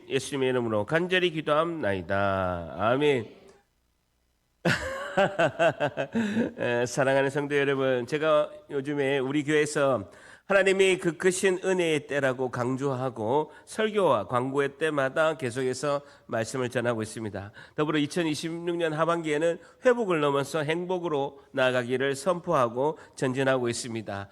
예수님의 이름으로 간절히 기도함나이다. 아멘. 사랑하는 성도 여러분, 제가 요즘에 우리 교회에서 하나님이 그 크신 은혜의 때라고 강조하고 설교와 광고의 때마다 계속해서 말씀을 전하고 있습니다. 더불어 2026년 하반기에는 회복을 넘어서 행복으로 나아가기를 선포하고 전진하고 있습니다.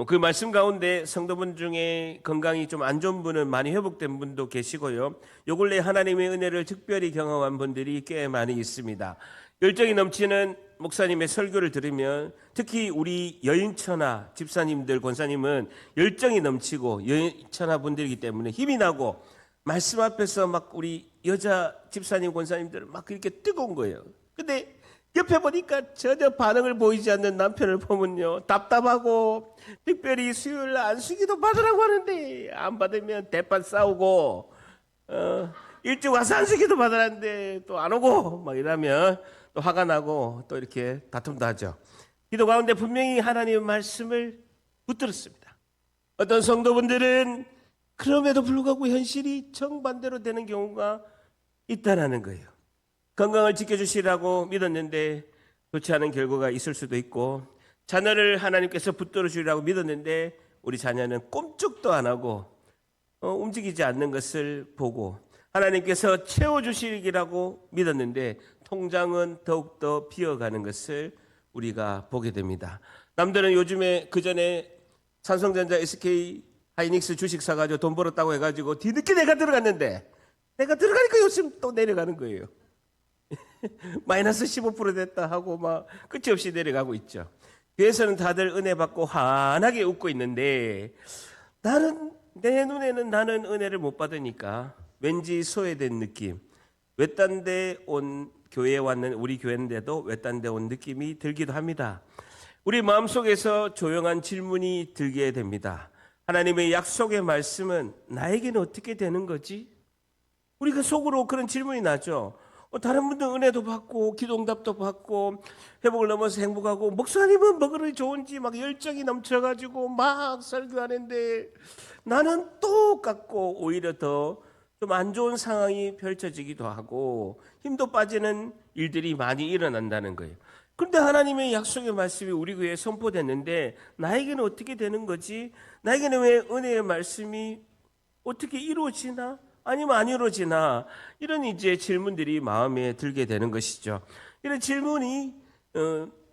그 말씀 가운데 성도분 중에 건강이 좀 안 좋은 분은 많이 회복된 분도 계시고요. 요 근래 하나님의 은혜를 특별히 경험한 분들이 꽤 많이 있습니다. 열정이 넘치는 목사님의 설교를 들으면 특히 우리 여인천하 집사님들, 권사님은 열정이 넘치고 여인천하 분들이기 때문에 힘이 나고 말씀 앞에서 막 우리 여자 집사님, 권사님들은 막 이렇게 뜨거운 거예요. 근데 옆에 보니까 전혀 반응을 보이지 않는 남편을 보면요, 답답하고 특별히 수요일 안수기도 받으라고 하는데 안 받으면 대판 싸우고 일찍 와서 안수기도 받으라는데 또 안 오고 막 이러면 또 화가 나고 또 이렇게 다툼도 하죠. 기도 가운데 분명히 하나님의 말씀을 붙들었습니다. 어떤 성도분들은 그럼에도 불구하고 현실이 정반대로 되는 경우가 있다라는 거예요. 건강을 지켜주시라고 믿었는데 좋지 않은 결과가 있을 수도 있고, 자녀를 하나님께서 붙들어 주리라고 믿었는데 우리 자녀는 꼼짝도 안 하고 움직이지 않는 것을 보고, 하나님께서 채워주시리라고 믿었는데 통장은 더욱더 비어가는 것을 우리가 보게 됩니다. 남들은 요즘에 그전에 삼성전자, SK 하이닉스 주식 사가지고 돈 벌었다고 해가지고 뒤늦게 내가 들어갔는데, 내가 들어가니까 요즘 또 내려가는 거예요. 마이너스 15% 됐다 하고 막 끝이 없이 내려가고 있죠. 교회에서는 다들 은혜 받고 환하게 웃고 있는데 내 눈에는 나는 은혜를 못 받으니까 왠지 소외된 느낌, 외딴 데 온 교회에 왔는 우리 교회인데도 외딴 데 온 느낌이 들기도 합니다. 우리 마음속에서 조용한 질문이 들게 됩니다. 하나님의 약속의 말씀은 나에게는 어떻게 되는 거지? 우리가 속으로 그런 질문이 나죠. 다른 분들 은혜도 받고 기도응답도 받고 회복을 넘어서 행복하고, 목사님은 뭐 그리 좋은지 막 열정이 넘쳐가지고 막 설교하는데 나는 똑같고 오히려 더 좀 안 좋은 상황이 펼쳐지기도 하고 힘도 빠지는 일들이 많이 일어난다는 거예요. 그런데 하나님의 약속의 말씀이 우리 교회에 선포됐는데 나에게는 어떻게 되는 거지? 나에게는 왜 은혜의 말씀이 어떻게 이루어지나? 아니면 안 이루어지나? 이런 이제 질문들이 마음에 들게 되는 것이죠. 이런 질문이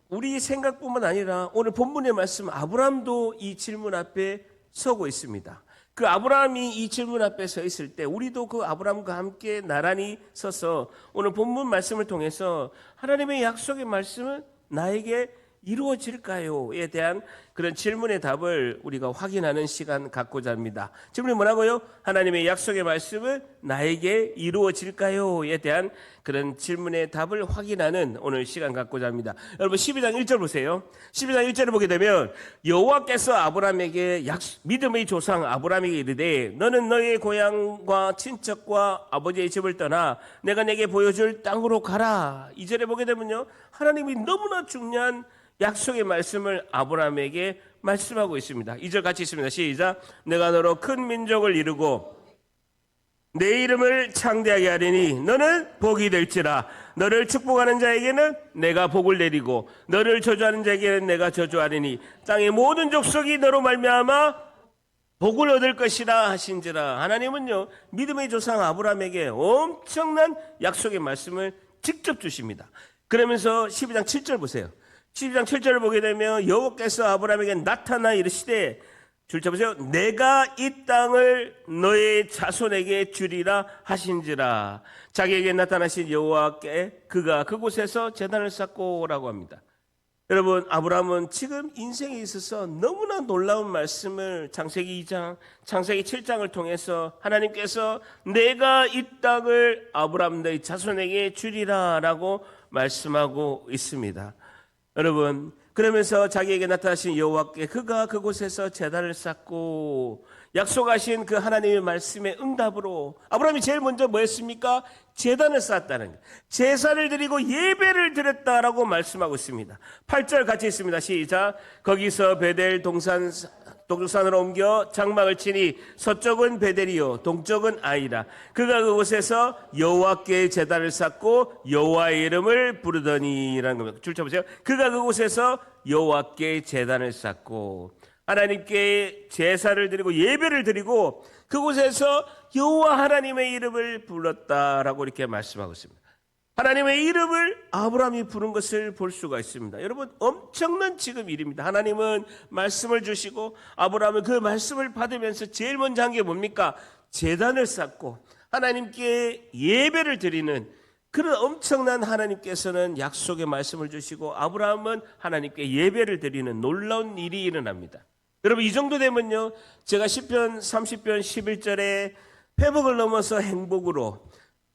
우리 생각뿐만 아니라 오늘 본문의 말씀 아브라함도 이 질문 앞에 서고 있습니다. 그 아브라함이 이 질문 앞에 서 있을 때 우리도 그 아브라함과 함께 나란히 서서 오늘 본문 말씀을 통해서 하나님의 약속의 말씀은 나에게 이루어질까요?에 대한 그런 질문의 답을 우리가 확인하는 시간 갖고자 합니다. 질문이 뭐라고요? 하나님의 약속의 말씀은 나에게 이루어질까요?에 대한 그런 질문의 답을 확인하는 오늘 시간 갖고자 합니다. 여러분 12장 1절 보세요. 12장 1절을 보게 되면 여호와께서 아브라함에게 믿음의 조상 아브라함에게 이르되 너는 너의 고향과 친척과 아버지의 집을 떠나 내가 내게 보여줄 땅으로 가라. 2절에 보게 되면요, 하나님이 너무나 중요한 약속의 말씀을 아브라함에게 말씀하고 있습니다. 2절 같이 있습니다. 시작. 내가 너로 큰 민족을 이루고 내 이름을 창대하게 하리니 너는 복이 될지라. 너를 축복하는 자에게는 내가 복을 내리고 너를 저주하는 자에게는 내가 저주하리니 땅의 모든 족속이 너로 말미암아 복을 얻을 것이라 하신지라. 하나님은요, 믿음의 조상 아브라함에게 엄청난 약속의 말씀을 직접 주십니다. 그러면서 12장 7절 보세요. 12장 7절을 보게 되면 여호와께서 아브라함에게 나타나 이르시되, 줄 쳐보세요. 내가 이 땅을 너의 자손에게 주리라 하신지라. 자기에게 나타나신 여호와께 그가 그곳에서 제단을 쌓고라고 합니다. 여러분, 아브라함은 지금 인생에 있어서 너무나 놀라운 말씀을 창세기 2장, 창세기 7장을 통해서 하나님께서 내가 이 땅을 아브라함 너의 자손에게 주리라 라고 말씀하고 있습니다. 여러분, 그러면서 자기에게 나타나신 여호와께 그가 그곳에서 제단을 쌓고, 약속하신 그 하나님의 말씀의 응답으로 아브라함이 제일 먼저 뭐 했습니까? 제단을 쌓았다는 거예요. 제사를 드리고 예배를 드렸다라고 말씀하고 있습니다. 8절 같이 있습니다. 시작. 거기서 베델 동산 동쪽산으로 옮겨 장막을 치니 서쪽은 베델이요 동쪽은 아이라. 그가 그곳에서 여호와께 제단을 쌓고 여호와의 이름을 부르더니라는 겁니다. 줄 쳐보세요. 그가 그곳에서 여호와께 제단을 쌓고 하나님께 제사를 드리고 예배를 드리고 그곳에서 여호와 하나님의 이름을 불렀다라고 이렇게 말씀하고 있습니다. 하나님의 이름을 아브라함이 부른 것을 볼 수가 있습니다. 여러분, 엄청난 지금 일입니다. 하나님은 말씀을 주시고 아브라함은 그 말씀을 받으면서 제일 먼저 한 게 뭡니까? 제단을 쌓고 하나님께 예배를 드리는 그런 엄청난, 하나님께서는 약속의 말씀을 주시고 아브라함은 하나님께 예배를 드리는 놀라운 일이 일어납니다. 여러분, 이 정도 되면요, 제가 시편 30편 11절에 회복을 넘어서 행복으로,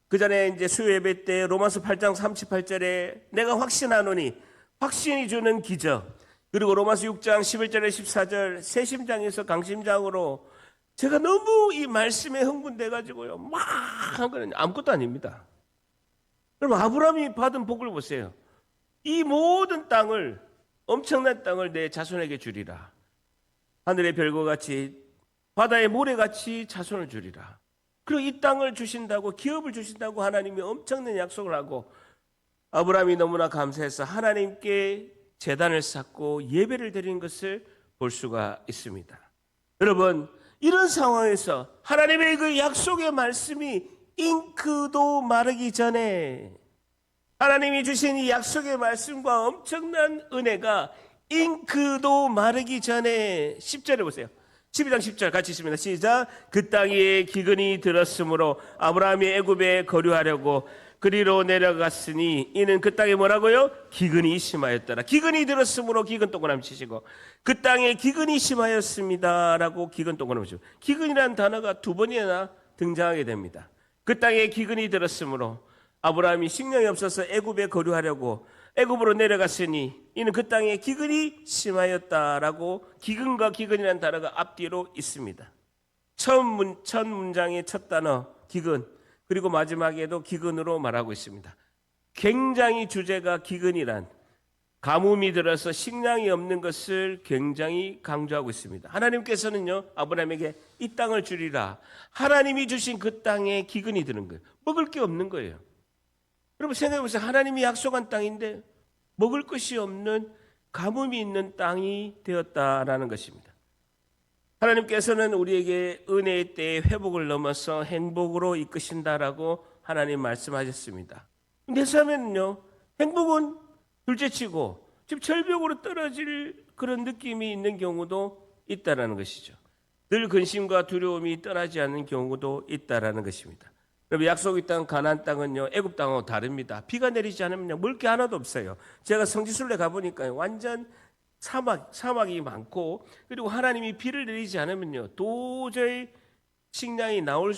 그 전에 이제 수요 예배 때 로마서 8장 38절에 내가 확신하노니, 확신이 주는 기적, 그리고 로마서 6장 11절에 14절 새심장에서 강심장으로 제가 너무 이 말씀에 흥분돼 가지고요 막 한 거는 아무것도 아닙니다. 여러분, 아브라함이 받은 복을 보세요. 이 모든 땅을, 엄청난 땅을 내 자손에게 주리라. 하늘의 별과 같이 바다의 모래같이 자손을 주리라. 그리고 이 땅을 주신다고, 기업을 주신다고 하나님이 엄청난 약속을 하고 아브라함이 너무나 감사해서 하나님께 제단을 쌓고 예배를 드리는 것을 볼 수가 있습니다. 여러분, 이런 상황에서 하나님의 그 약속의 말씀이 잉크도 마르기 전에, 하나님이 주신 이 약속의 말씀과 엄청난 은혜가 잉크도 마르기 전에 10절에 보세요. 12장 10절 같이 있습니다. 시작. 그 땅에 기근이 들었으므로 아브라함이 애굽에 거류하려고 그리로 내려갔으니 이는 그 땅에 뭐라고요? 기근이 심하였더라. 기근이 들었으므로 기근 동그라미 치시고 그 땅에 기근이 심하였습니다라고 기근 동그라미 치시고, 기근이라는 단어가 두 번이나 등장하게 됩니다. 그 땅에 기근이 들었으므로 아브라함이 식량이 없어서 애굽에 거류하려고 애굽으로 내려갔으니 이는 그 땅에 기근이 심하였다라고, 기근과 기근이라는 단어가 앞뒤로 있습니다. 첫 문장의 첫 단어 기근, 그리고 마지막에도 기근으로 말하고 있습니다. 굉장히 주제가 기근이란, 가뭄이 들어서 식량이 없는 것을 굉장히 강조하고 있습니다. 하나님께서는요 아브라함에게 이 땅을 주리라, 하나님이 주신 그 땅에 기근이 드는 거예요. 먹을 게 없는 거예요. 여러분 생각해 보세요. 하나님이 약속한 땅인데 먹을 것이 없는, 가뭄이 있는 땅이 되었다라는 것입니다. 하나님께서는 우리에게 은혜의 때에 회복을 넘어서 행복으로 이끄신다라고 하나님 말씀하셨습니다. 내 삶에는요 행복은 둘째치고 지금 절벽으로 떨어질 그런 느낌이 있는 경우도 있다라는 것이죠. 늘 근심과 두려움이 떠나지 않는 경우도 있다라는 것입니다. 여러분, 약속의 땅 가나안 땅은요 애굽 땅하고 다릅니다. 비가 내리지 않으면 먹을 게 하나도 없어요. 제가 성지순례 가보니까 완전 사막이 많고, 그리고 하나님이 비를 내리지 않으면요 도저히 식량이 나올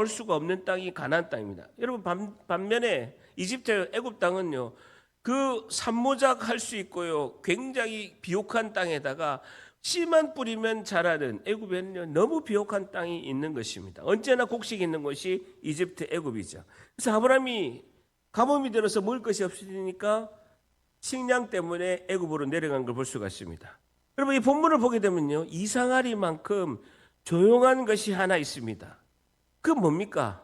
수가 없는 땅이 가나안 땅입니다. 여러분, 반면에 이집트 애굽 땅은요 그 산모작 할 수 있고요 굉장히 비옥한 땅에다가 씨만 뿌리면 자라는, 애굽에는요 너무 비옥한 땅이 있는 것입니다. 언제나 곡식이 있는 곳이 이집트 애굽이죠. 그래서 아브라함이 가뭄이 들어서 먹을 것이 없으니까 식량 때문에 애굽으로 내려간 걸 볼 수가 있습니다. 여러분, 이 본문을 보게 되면요 이상하리만큼 조용한 것이 하나 있습니다. 그 뭡니까?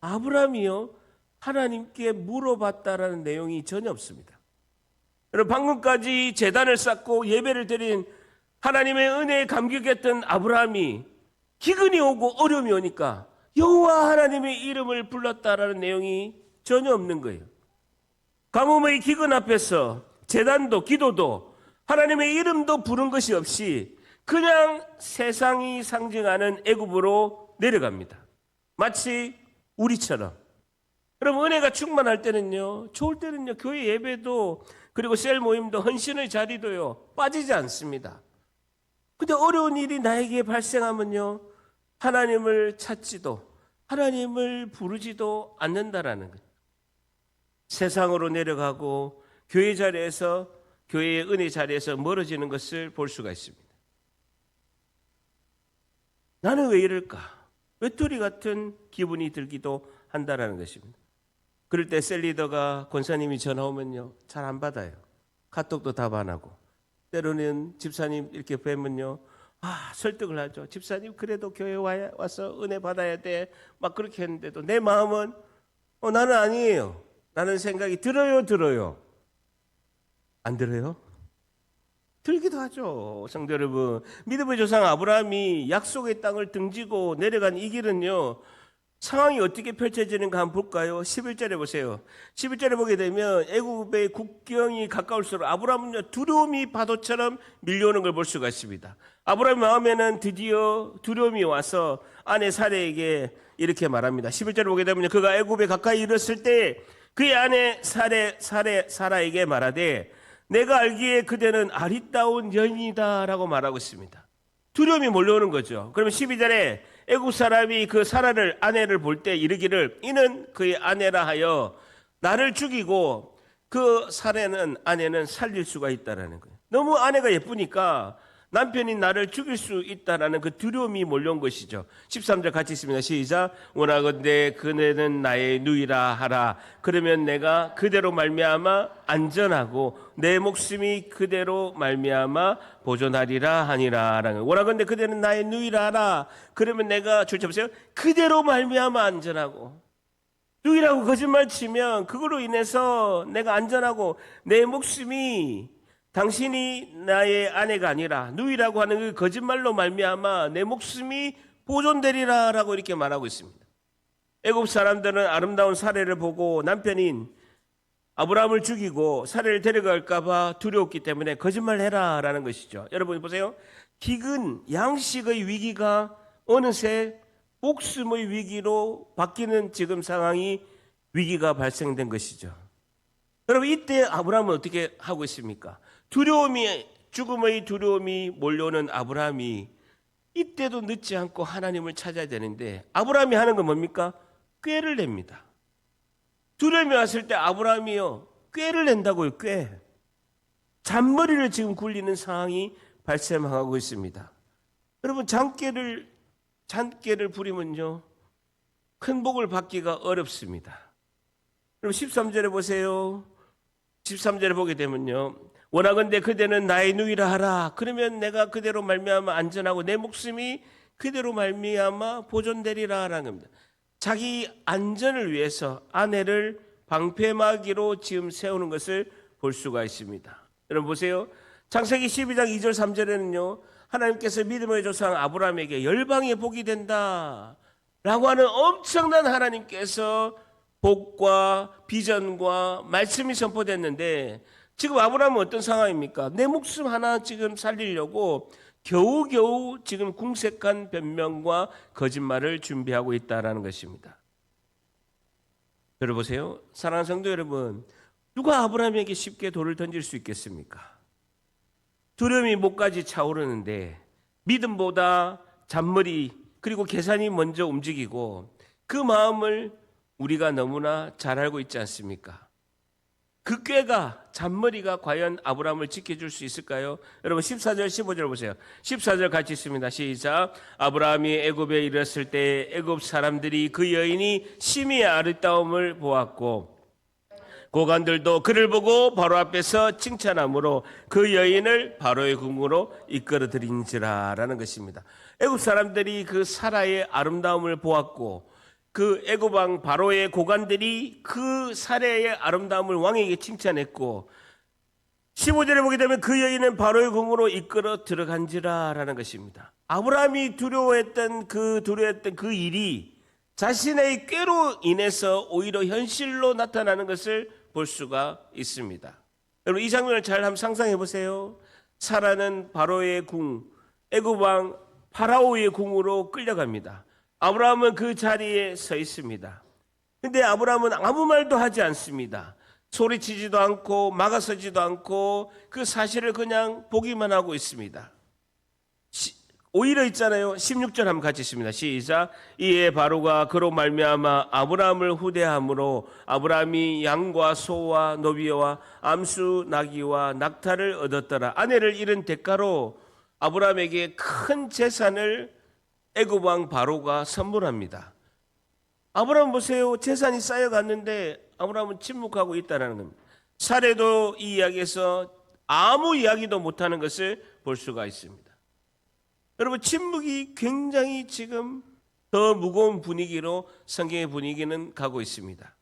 아브라함이요 하나님께 물어봤다라는 내용이 전혀 없습니다. 여러분, 방금까지 제단을 쌓고 예배를 드린 하나님의 은혜에 감격했던 아브라함이 기근이 오고 어려움이 오니까 여호와 하나님의 이름을 불렀다라는 내용이 전혀 없는 거예요. 가뭄의 기근 앞에서 제단도 기도도 하나님의 이름도 부른 것이 없이 그냥 세상이 상징하는 애굽으로 내려갑니다. 마치 우리처럼. 여러분, 은혜가 충만할 때는요, 좋을 때는요 교회 예배도 그리고 셀 모임도 헌신의 자리도요 빠지지 않습니다. 근데 어려운 일이 나에게 발생하면요 하나님을 찾지도 하나님을 부르지도 않는다라는 거예요. 세상으로 내려가고 교회 자리에서, 교회의 은혜 자리에서 멀어지는 것을 볼 수가 있습니다. 나는 왜 이럴까? 외톨이 같은 기분이 들기도 한다라는 것입니다. 그럴 때 셀리더가, 권사님이 전화 오면요 잘 안 받아요. 카톡도 답 안 하고, 때로는 집사님 이렇게 뵈면요 설득을 하죠. 집사님 그래도 교회 와서 은혜 받아야 돼. 막 그렇게 했는데도 내 마음은 나는 아니에요. 라는 생각이 들어요. 안 들어요? 들기도 하죠. 성도 여러분, 믿음의 조상 아브라함이 약속의 땅을 등지고 내려간 이 길은요, 상황이 어떻게 펼쳐지는가 한번 볼까요? 11절에 보세요. 11절에 보게 되면 애굽의 국경이 가까울수록 아브라함은요, 두려움이 파도처럼 밀려오는 걸 볼 수가 있습니다. 아브라함 마음에는 드디어 두려움이 와서 아내 사레에게 이렇게 말합니다. 11절에 보게 되면 그가 애굽에 가까이 이르렀을 때 그의 아내 사라에게 말하되 내가 알기에 그대는 아리따운 여인이다라고 말하고 있습니다. 두려움이 몰려오는 거죠. 그러면 12절에 애굽 사람이 그 사라를 아내를 볼 때 이르기를 이는 그의 아내라 하여 나를 죽이고 그 사라는 아내는 살릴 수가 있다라는 거예요. 너무 아내가 예쁘니까 남편이 나를 죽일 수 있다라는 그 두려움이 몰려온 것이죠. 13절 같이 있습니다. 시작. 원하건대 그네는 나의 누이라 하라. 그러면 내가 그대로 말미암아 안전하고 내 목숨이 그대로 말미암아 보존하리라 하니라. 원하건대 그대는 나의 누이라 하라. 그러면 내가 줄쳐 보세요. 그대로 말미암아 안전하고. 누이라고 거짓말 치면 그걸로 인해서 내가 안전하고 내 목숨이 당신이 나의 아내가 아니라 누이라고 하는 그 거짓말로 말미암아 내 목숨이 보존되리라라고 이렇게 말하고 있습니다. 애굽 사람들은 아름다운 사례를 보고 남편인 아브라함을 죽이고 사례를 데려갈까 봐 두려웠기 때문에 거짓말해라라는 것이죠. 여러분 보세요. 기근 양식의 위기가 어느새 목숨의 위기로 바뀌는 지금 상황이 위기가 발생된 것이죠. 여러분 이때 아브라함은 어떻게 하고 있습니까? 죽음의 두려움이 몰려오는 아브라함이 이때도 늦지 않고 하나님을 찾아야 되는데 아브라함이 하는 건 뭡니까? 꾀를 냅니다. 두려움이 왔을 때 아브라함이요 꾀를 낸다고요. 꾀. 잔머리를 지금 굴리는 상황이 발생하고 있습니다. 여러분 잔꾀를 부리면요 큰 복을 받기가 어렵습니다. 그럼 13절에 보세요. 13절에 보게 되면요 원하건대 그대는 나의 누이라 하라. 그러면 내가 그대로 말미암아 안전하고 내 목숨이 그대로 말미암아 보존되리라 하는 겁니다. 자기 안전을 위해서 아내를 방패막이로 지금 세우는 것을 볼 수가 있습니다. 여러분 보세요. 창세기 12장 2절 3절에는요 하나님께서 믿음의 조상 아브라함에게 열방의 복이 된다 라고 하는 엄청난 하나님께서 복과 비전과 말씀이 선포됐는데 지금 아브라함은 어떤 상황입니까? 내 목숨 하나 지금 살리려고 겨우겨우 지금 궁색한 변명과 거짓말을 준비하고 있다는 것입니다. 여러분 보세요. 사랑하는 성도 여러분, 누가 아브라함에게 쉽게 돌을 던질 수 있겠습니까? 두려움이 목까지 차오르는데 믿음보다 잔머리 그리고 계산이 먼저 움직이고 그 마음을 우리가 너무나 잘 알고 있지 않습니까? 그 꾀가 잔머리가 과연 아브라함을 지켜줄 수 있을까요? 여러분 14절 15절 보세요. 14절 같이 있습니다. 시작. 아브라함이 애굽에 이르렀을 때 애굽 사람들이 그 여인이 심히 아름다움을 보았고 고관들도 그를 보고 바로 앞에서 칭찬함으로 그 여인을 바로의 궁으로 이끌어들인지라 라는 것입니다. 애굽 사람들이 그 사라의 아름다움을 보았고 그 애굽 왕 바로의 고관들이 그 사례의 아름다움을 왕에게 칭찬했고 15절에 보게 되면 그 여인은 바로의 궁으로 이끌어 들어간지라 라는 것입니다. 아브라함이 두려워했던 그 일이 자신의 꾀로 인해서 오히려 현실로 나타나는 것을 볼 수가 있습니다. 여러분 이 장면을 잘 한번 상상해 보세요. 사라는 바로의 궁, 애굽 왕 파라오의 궁으로 끌려갑니다. 아브라함은 그 자리에 서 있습니다. 근데 아브라함은 아무 말도 하지 않습니다. 소리치지도 않고 막아서지도 않고 그 사실을 그냥 보기만 하고 있습니다. 오히려 있잖아요. 16절 한번 같이 있습니다. 시작. 이에 바로가 그로 말미암아 아브라함을 후대함으로 아브라함이 양과 소와 노비와 암수 나귀와 낙타를 얻었더라. 아내를 잃은 대가로 아브라함에게 큰 재산을 애굽 왕 바로가 선물합니다. 아브라함 보세요. 재산이 쌓여갔는데 아브라함은 침묵하고 있다는 겁니다. 사례도 이 이야기에서 아무 이야기도 못하는 것을 볼 수가 있습니다. 여러분, 침묵이 굉장히 지금 더 무거운 분위기로 성경의 분위기는 가고 있습니다.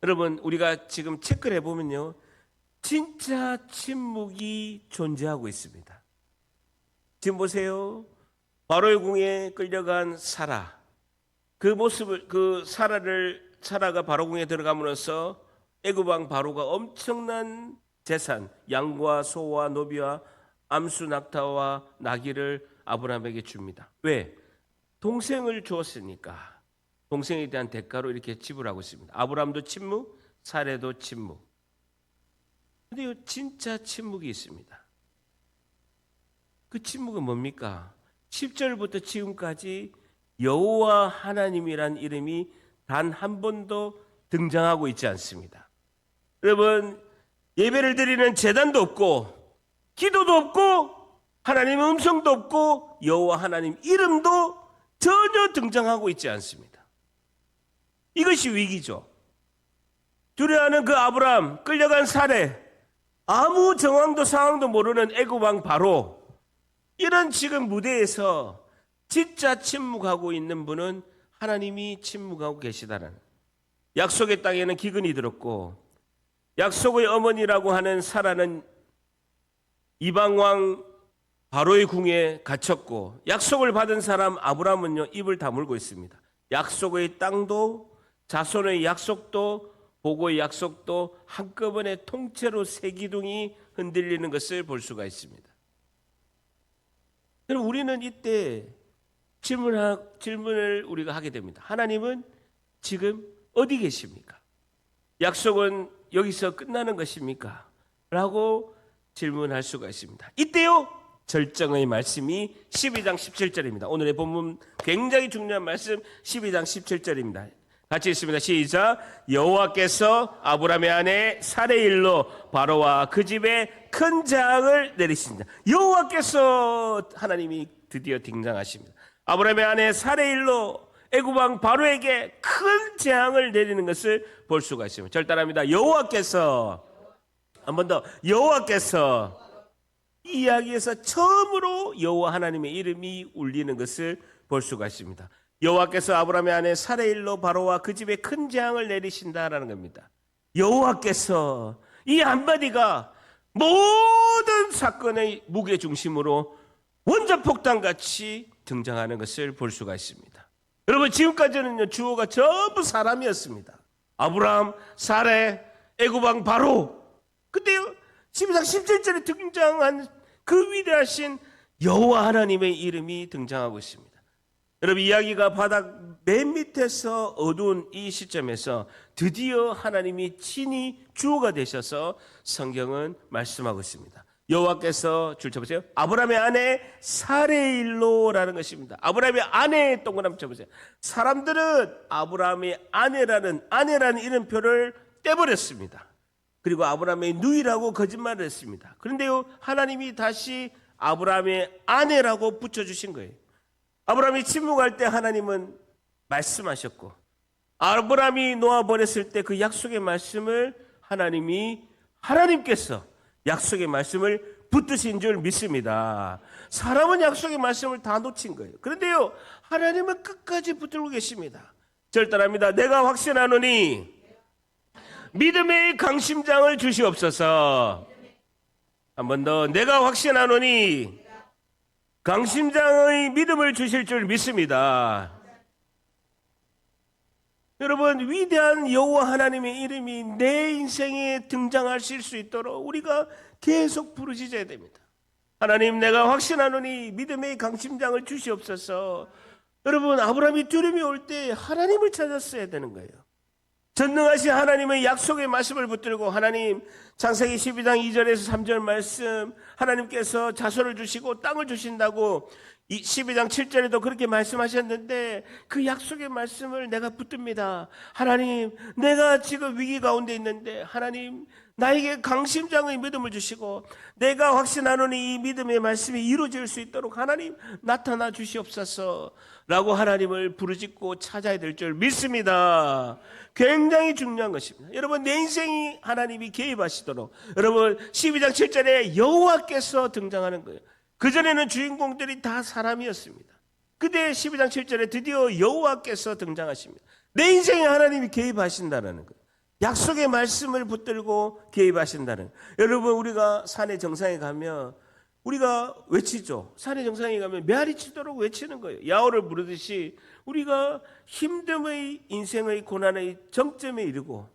여러분, 우리가 지금 체크를 해보면요, 진짜 침묵이 존재하고 있습니다. 지금 보세요. 바로의 궁에 끌려간 사라, 그 모습을, 사라가 바로 궁에 들어감으로써 애굽 왕 바로가 엄청난 재산, 양과 소와 노비와 암수 낙타와 나귀를 아브라함에게 줍니다. 왜? 동생을 주었으니까. 동생에 대한 대가로 이렇게 지불하고 있습니다. 아브라함도 침묵, 사례도 침묵. 근데요, 진짜 침묵이 있습니다. 그 침묵은 뭡니까? 10절부터 지금까지 여호와 하나님이란 이름이 단 한 번도 등장하고 있지 않습니다. 여러분, 예배를 드리는 제단도 없고 기도도 없고 하나님의 음성도 없고 여호와 하나님 이름도 전혀 등장하고 있지 않습니다. 이것이 위기죠. 두려워하는 그 아브라함, 끌려간 사례, 아무 정황도 상황도 모르는 애굽 왕 바로, 이런 지금 무대에서 진짜 침묵하고 있는 분은 하나님이 침묵하고 계시다는, 약속의 땅에는 기근이 들었고 약속의 어머니라고 하는 사라는 이방왕 바로의 궁에 갇혔고 약속을 받은 사람 아브라함은요, 입을 다물고 있습니다. 약속의 땅도 자손의 약속도 보고의 약속도 한꺼번에 통째로 세 기둥이 흔들리는 것을 볼 수가 있습니다. 그럼 우리는 이때 질문을 우리가 하게 됩니다. 하나님은 지금 어디 계십니까? 약속은 여기서 끝나는 것입니까? 라고 질문할 수가 있습니다. 이때요, 절정의 말씀이 12장 17절입니다. 오늘의 본문 굉장히 중요한 말씀 12장 17절입니다. 같이 읽습니다. 시작. 여호와께서 아브라함의 아내 사레의 일로 바로와 그 집에 큰 재앙을 내리신다. 여호와께서 하나님이 드디어 등장하십니다. 아브라함의 아내 사레의 일로 애굽 왕 바로에게 큰 재앙을 내리는 것을 볼 수가 있습니다. 절단합니다. 여호와께서, 한 번 더, 여호와께서, 이 이야기에서 처음으로 여호와 하나님의 이름이 울리는 것을 볼 수가 있습니다. 여호와께서 아브라함의 아내 사레의 일로 바로와 그 집에 큰 재앙을 내리신다라는 겁니다. 여호와께서, 이 한마디가 모든 사건의 무게 중심으로 원자폭탄같이 등장하는 것을 볼 수가 있습니다. 여러분, 지금까지는 주어가 전부 사람이었습니다. 아브라함, 사레, 애굽 왕 바로. 근데요, 12장 17절에 등장한 그 위대하신 여호와 하나님의 이름이 등장하고 있습니다. 여러분, 이야기가 바닥 맨 밑에서 어두운 이 시점에서 드디어 하나님이 친히 주어가 되셔서 성경은 말씀하고 있습니다. 여호와께서, 줄 쳐보세요. 아브라함의 아내 사레의 일로라는 것입니다. 아브라함의 아내, 동그라미 쳐보세요. 사람들은 아브라함의 아내라는 이름표를 떼버렸습니다. 그리고 아브라함의 누이라고 거짓말을 했습니다. 그런데요, 하나님이 다시 아브라함의 아내라고 붙여주신 거예요. 아브라함이 침묵할 때 하나님은 말씀하셨고, 아브라함이 놓아버렸을 때 그 약속의 말씀을 하나님께서 약속의 말씀을 붙드신 줄 믿습니다. 사람은 약속의 말씀을 다 놓친 거예요. 그런데요, 하나님은 끝까지 붙들고 계십니다. 절단합니다. 내가 확신하노니 믿음의 강심장을 주시옵소서. 한 번 더, 내가 확신하노니 강심장의 믿음을 주실 줄 믿습니다. 여러분, 위대한 여호와 하나님의 이름이 내 인생에 등장하실 수 있도록 우리가 계속 부르짖어야 됩니다. 하나님, 내가 확신하노니 믿음의 강심장을 주시옵소서. 여러분, 아브라함이 두려움이 올 때 하나님을 찾았어야 되는 거예요. 전능하신 하나님의 약속의 말씀을 붙들고, 하나님, 창세기 12장 2절에서 3절 말씀, 하나님께서 자손을 주시고 땅을 주신다고 12장 7절에도 그렇게 말씀하셨는데 그 약속의 말씀을 내가 붙듭니다. 하나님, 내가 지금 위기 가운데 있는데 하나님, 나에게 강심장의 믿음을 주시고 내가 확신하노니 이 믿음의 말씀이 이루어질 수 있도록 하나님 나타나 주시옵소서 라고 하나님을 부르짖고 찾아야 될 줄 믿습니다. 굉장히 중요한 것입니다. 여러분, 내 인생이 하나님이 개입하시도록, 여러분 12장 7절에 여호와께서 등장하는 거예요. 그전에는 주인공들이 다 사람이었습니다. 그때 12장 7절에 드디어 여호와께서 등장하십니다. 내 인생에 하나님이 개입하신다는 거예요. 약속의 말씀을 붙들고 개입하신다는 거예요. 여러분, 우리가 산의 정상에 가면 우리가 외치죠. 산의 정상에 가면 메아리 치도록 외치는 거예요. 야호를 부르듯이 우리가 힘듦의 인생의 고난의 정점에 이르고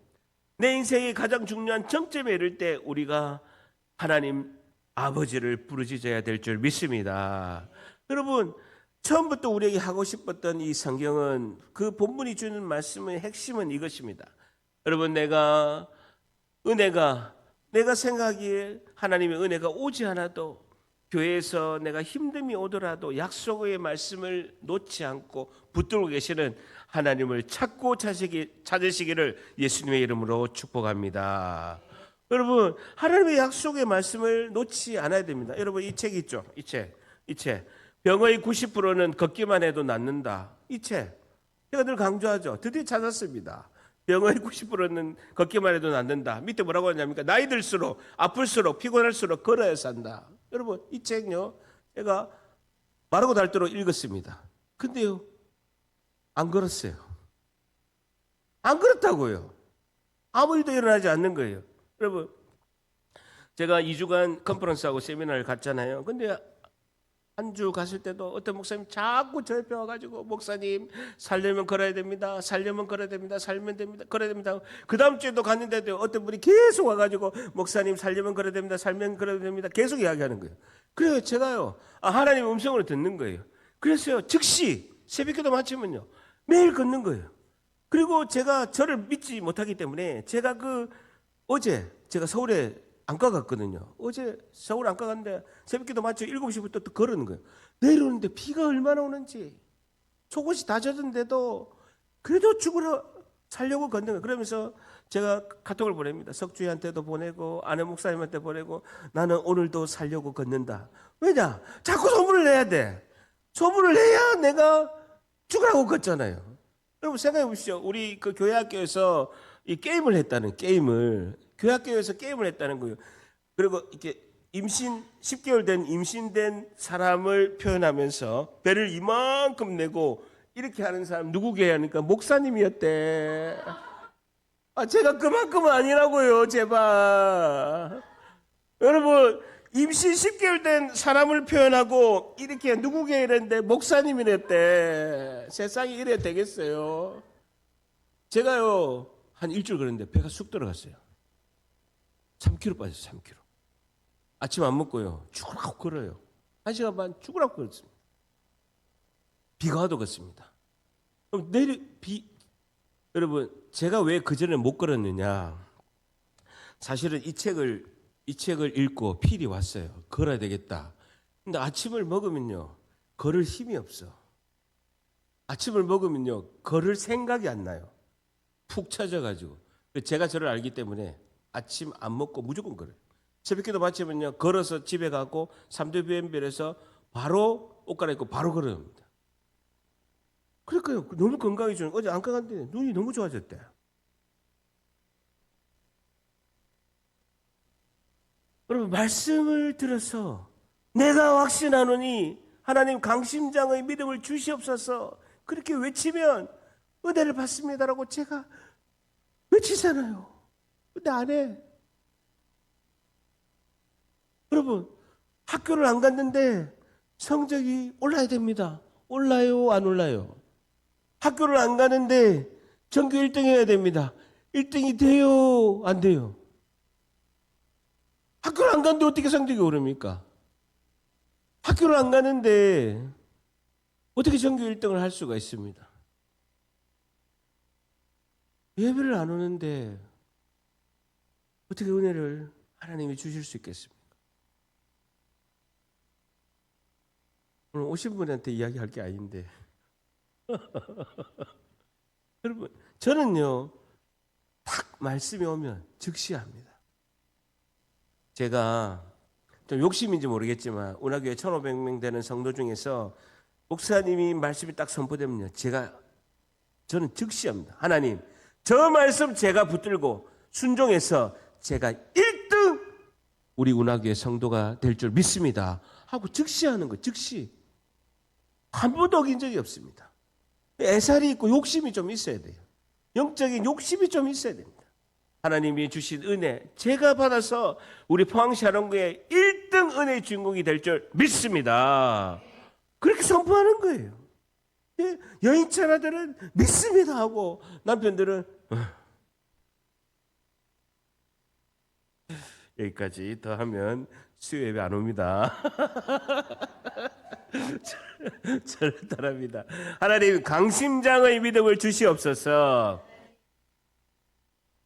내 인생의 가장 중요한 정점에 이를 때 우리가 하나님 아버지를 부르짖어야 될 줄 믿습니다. 여러분, 처음부터 우리에게 하고 싶었던 이 성경은 그 본문이 주는 말씀의 핵심은 이것입니다. 여러분, 내가 생각하기에 하나님의 은혜가 오지 않아도 교회에서 내가 힘듦이 오더라도 약속의 말씀을 놓지 않고 붙들고 계시는 하나님을 찾고 찾으시기를 예수님의 이름으로 축복합니다. 여러분, 하나님의 약속의 말씀을 놓지 않아야 됩니다. 여러분, 이 책 있죠? 이 책. 병의 90%는 걷기만 해도 낫는다. 이 책. 제가 늘 강조하죠. 드디어 찾았습니다. 병의 90%는 걷기만 해도 낫는다. 밑에 뭐라고 하냐니까 나이 들수록 아플수록 피곤할수록 걸어야 산다. 여러분, 이 책요 제가 마르고 닳도록 읽었습니다. 근데요 안 걸었어요. 안 걸었다고요. 아무 일도 일어나지 않는 거예요. 여러분, 제가 2주간 컨퍼런스하고 세미나를 갔잖아요. 근데 한 주 갔을 때도 어떤 목사님 자꾸 저 옆에 와가지고 목사님 살려면 걸어야 됩니다. 살려면 걸어야 됩니다. 살면 됩니다. 걸어야 됩니다. 그 다음 주에도 갔는데도 어떤 분이 계속 와가지고 목사님 살려면 걸어야 됩니다. 살면 걸어야 됩니다. 계속 이야기하는 거예요. 그래요, 제가요 하나님의 음성으로 듣는 거예요. 그래서요 즉시 새벽기도 마치면요 매일 걷는 거예요. 그리고 제가 저를 믿지 못하기 때문에 제가 어제 제가 서울에 안과 갔거든요. 어제 서울 안과 갔는데 새벽기도 마치 7시부터 또 걸은 거예요. 내려오는데 비가 얼마나 오는지 속옷이 다 젖은데도 그래도 살려고 걷는 거예요. 그러면서 제가 카톡을 보냅니다. 석주희한테도 보내고 아내 목사님한테 보내고 나는 오늘도 살려고 걷는다. 왜냐? 자꾸 소문을 내야 돼. 소문을 내야 내가 죽으라고 걷잖아요. 여러분 생각해 보십시오. 우리 그 교회 학교에서 이 게임을 했다는 교회 학교에서 게임을 했다는 거예요. 그리고 이렇게 10개월 된 임신된 사람을 표현하면서 배를 이만큼 내고 이렇게 하는 사람 누구게 하니까 목사님이었대. 제가 그만큼은 아니라고요, 제발. 여러분, 임신 10개월 된 사람을 표현하고 이렇게 누구게 이랬는데 목사님이랬대. 세상이 이래 되겠어요. 제가요 한 일주일 걸었는데 배가 쑥 들어갔어요. 3kg 빠졌어요. 3kg. 아침 안 먹고요 죽으라고 걸어요. 1시간 반 죽으라고 걸었습니다. 비가 와도 걷습니다. 여러분, 제가 왜 그전에 못 걸었느냐, 사실은 이 책을 읽고 필이 왔어요. 걸어야 되겠다. 근데 아침을 먹으면요 걸을 힘이 없어. 아침을 먹으면요 걸을 생각이 안 나요. 푹 처져가지고. 제가 저를 알기 때문에 아침 안 먹고 무조건 걸어요. 새벽기도 마치면요 걸어서 집에 가고 삼도비행별에서 바로 옷 갈아입고 바로 걸어야 합니다. 그러니까요 너무 건강해지는. 어제 안과 갔는데 눈이 너무 좋아졌대. 여러분, 말씀을 들어서 내가 확신하노니 하나님 강심장의 믿음을 주시옵소서 그렇게 외치면 은혜를 받습니다라고 제가 외치잖아요. 근데 안 해. 여러분, 학교를 안 갔는데 성적이 올라야 됩니다. 올라요, 안 올라요? 학교를 안 가는데 전교 1등 해야 됩니다. 1등이 돼요, 안 돼요? 학교를 안 가는데 어떻게 성적이 오릅니까? 학교를 안 가는데 어떻게 전교 1등을 할 수가 있습니다? 예배를 안 오는데 어떻게 은혜를 하나님이 주실 수 있겠습니까? 오늘 오신 분한테 이야기할 게 아닌데 여러분, 저는요 딱 말씀이 오면 즉시 합니다. 제가 좀 욕심인지 모르겠지만 운하교회 1,500명 되는 성도 중에서 목사님이 말씀이 딱 선포되면요 저는 즉시 합니다. 하나님, 저 말씀 제가 붙들고 순종해서 제가 1등 우리 운하교회 성도가 될 줄 믿습니다. 하고 즉시 하는 거예요. 즉시. 한 번도 어긴 적이 없습니다. 애살이 있고 욕심이 좀 있어야 돼요. 영적인 욕심이 좀 있어야 됩니다. 하나님이 주신 은혜, 제가 받아서 우리 포항샤론교회 1등 은혜의 주인공이 될 줄 믿습니다. 그렇게 선포하는 거예요. 여인찬아들은 믿습니다 하고 남편들은 여기까지 더 하면 수요 예배 안 옵니다. 저를 따릅니다. 하나님 강심장의 믿음을 주시옵소서.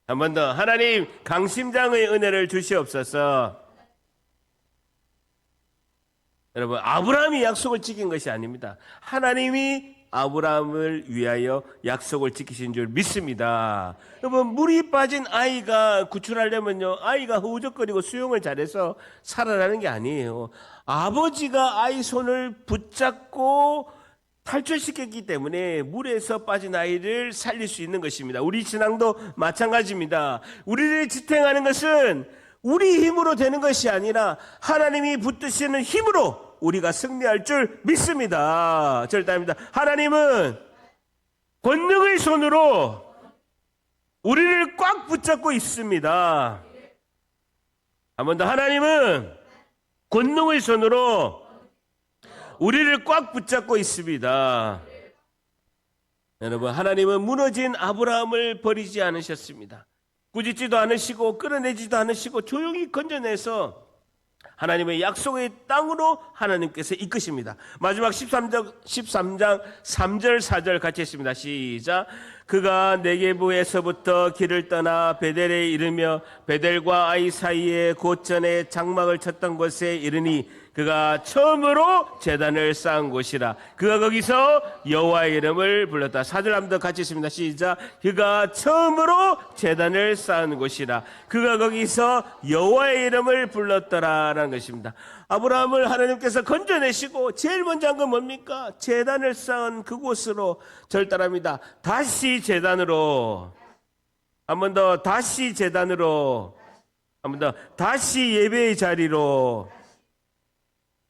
한 번 더, 하나님 강심장의 은혜를 주시옵소서. 여러분, 아브라함이 약속을 지킨 것이 아닙니다. 하나님이 아브라함을 위하여 약속을 지키신 줄 믿습니다. 여러분, 물이 빠진 아이가 구출하려면요, 아이가 허우적거리고 수영을 잘해서 살아나는 게 아니에요. 아버지가 아이 손을 붙잡고 탈출시켰기 때문에 물에서 빠진 아이를 살릴 수 있는 것입니다. 우리 신앙도 마찬가지입니다. 우리를 지탱하는 것은 우리 힘으로 되는 것이 아니라 하나님이 붙드시는 힘으로 우리가 승리할 줄 믿습니다. 절대입니다. 하나님은 권능의 손으로 우리를 꽉 붙잡고 있습니다. 한 번 더, 하나님은 권능의 손으로 우리를 꽉 붙잡고 있습니다. 여러분, 하나님은 무너진 아브라함을 버리지 않으셨습니다. 꾸짖지도 않으시고 끌어내지도 않으시고 조용히 건져내서 하나님의 약속의 땅으로 하나님께서 이끄십니다. 마지막 13장 3절 4절 같이 했습니다. 시작. 그가 네게부에서부터 길을 떠나 베델에 이르며 베델과 아이 사이에 곧전에 장막을 쳤던 곳에 이르니 그가 처음으로 제단을 쌓은 곳이라. 그가 거기서 여호와의 이름을 불렀다. 4절 한번 더 같이 있습니다. 시작. 그가 처음으로 제단을 쌓은 곳이라. 그가 거기서 여호와의 이름을 불렀더라라는 것입니다. 아브라함을 하나님께서 건져내시고 제일 먼저 한 건 뭡니까? 제단을 쌓은 그곳으로 절단합니다. 다시 제단으로. 한 번 더, 다시 제단으로. 한 번 더, 다시 예배의 자리로.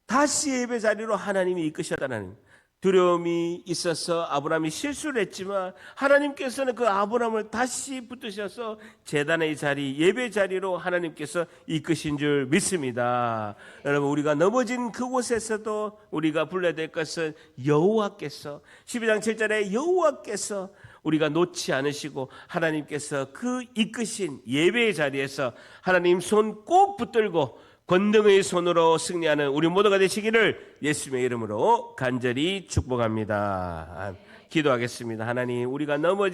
다시 예배 자리로 하나님이 이끄셨다는 두려움이 있어서 아브라함이 실수를 했지만 하나님께서는 그 아브라함을 다시 붙드셔서 제단의 자리, 예배 자리로 하나님께서 이끄신 줄 믿습니다. 여러분, 우리가 넘어진 그곳에서도 우리가 불러야 될 것은 여호와께서, 12장 7절에 여호와께서 우리가 놓지 않으시고 하나님께서 그 이끄신 예배의 자리에서 하나님 손 꼭 붙들고 권능의 손으로 승리하는 우리 모두가 되시기를 예수님의 이름으로 간절히 축복합니다. 기도하겠습니다. 하나님, 우리가 넘어진